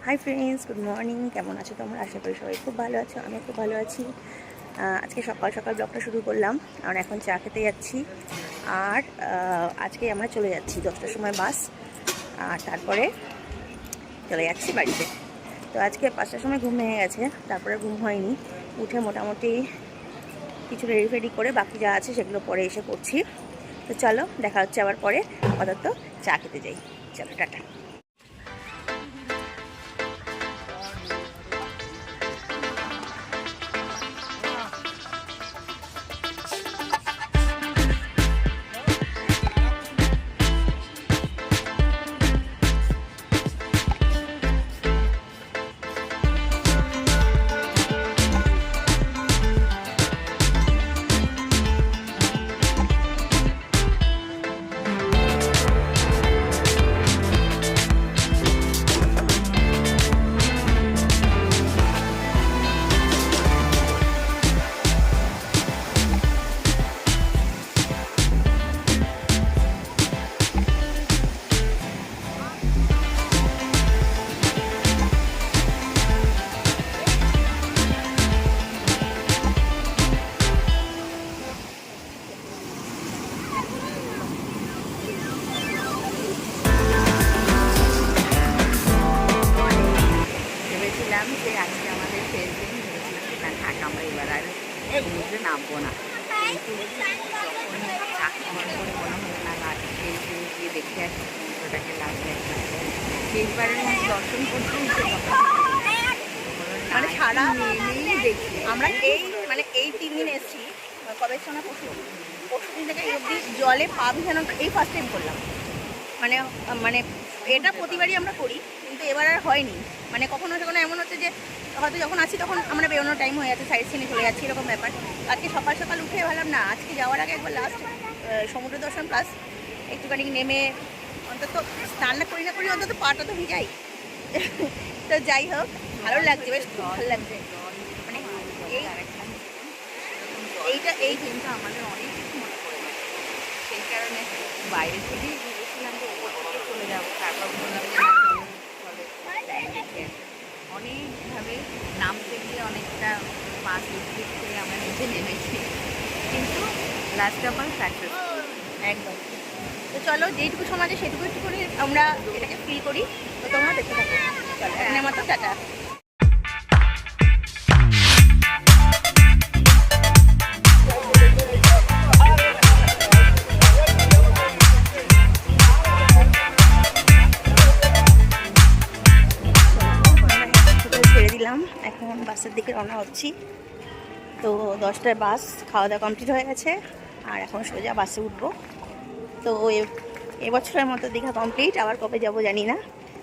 Hi friends, good morning. কেমন আছো তোমরা? আশা করি সবাই খুব ভালো আছো। আমি খুব ভালো আছি। আজকে সকাল সকাল ব্লগটা শুরু করলাম, আর এখন চা খেতে যাচ্ছি। আর আজকে আমরা চলে যাচ্ছি 10টার সময় বাস, আর তারপরে চলে যাচ্ছি বাড়িতে। তো আজকে 5টার সময় ঘুম ভেঙে গেছে, তারপরে ঘুম হয়নি। উঠে মোটামুটি কিছু রেডি ফেডি করে বাকি যা আছে সেগুলো পরে এসে করছি। তো চলো, দেখা হচ্ছে আবার পরে। আপাতত চা খেতে যাই। চলো, টাটা। যে আজকে আমাদের শেষ দিন, ভেবেছিলাম না থাক, আমরা এবার আর সমুদ্রে নামবো না। কিন্তু যখন চাকরি করে মনে হলো না শেষ দিন গিয়ে দেখে আসি সমুদ্রটাকে লাগবে, শেষবারের মধ্যে দর্শন করতে মানে সারা নেমেই দেখি আমরা। এই 3 দিন এসেছি, কবে শোনা পরশু দিন থেকে অবধি জলে পা ভিজানো এই ফার্স্ট টাইম করলাম। মানে এটা প্রতিবারই আমরা করি, কিন্তু এবার আর হয়নি। মানে কখনো কখনো এমন হচ্ছে যে হয়তো যখন আসি তখন আমরা বেরোনোর টাইম হয়ে যাচ্ছে, সাইড সিনে চলে যাচ্ছি, এরকম ব্যাপার। আজকে সকাল সকাল উঠে ভাবলাম না, আজকে যাওয়ার আগে একবার লাস্ট সমুদ্র দর্শন প্লাস একটুখানি নেমে অন্তত স্নান না করি অন্তত পাটা তো ভিজাই। তো যাই হোক, ভালো লাগছে, বেশ খুব ভালো লাগছে। মানে এই দিনটা আমাদের অনেক কিছু মনে পড়ে গেছে, সেই কারণে বাইরে থেকেই ভেবেছিলাম যে ওপর থেকে চলে যাবো, তারপর বললাম অনেকভাবে নামতে গিয়ে অনেকটা পাঁচ দিক থেকে আমরা নিচে নেমেছি, কিন্তু লাস্টে আমার সাকসেসফুল একদম। তো চলো, যেটুকু সময় আছে সেটুকু একটু করে আমরা এটাকে ফিল করি। তো তোমরা দেখতে থাকো। চলো, এখন আমার তো টাটা। এখন বাসের দিকে রওনা হচ্ছি। তো 10টায় বাস, খাওয়া দাওয়া কমপ্লিট হয়ে গেছে, আর এখন সোজা বাসে উঠবো। তো এবছরের মতো দীঘা কমপ্লিট, আবার কবে যাব জানি না।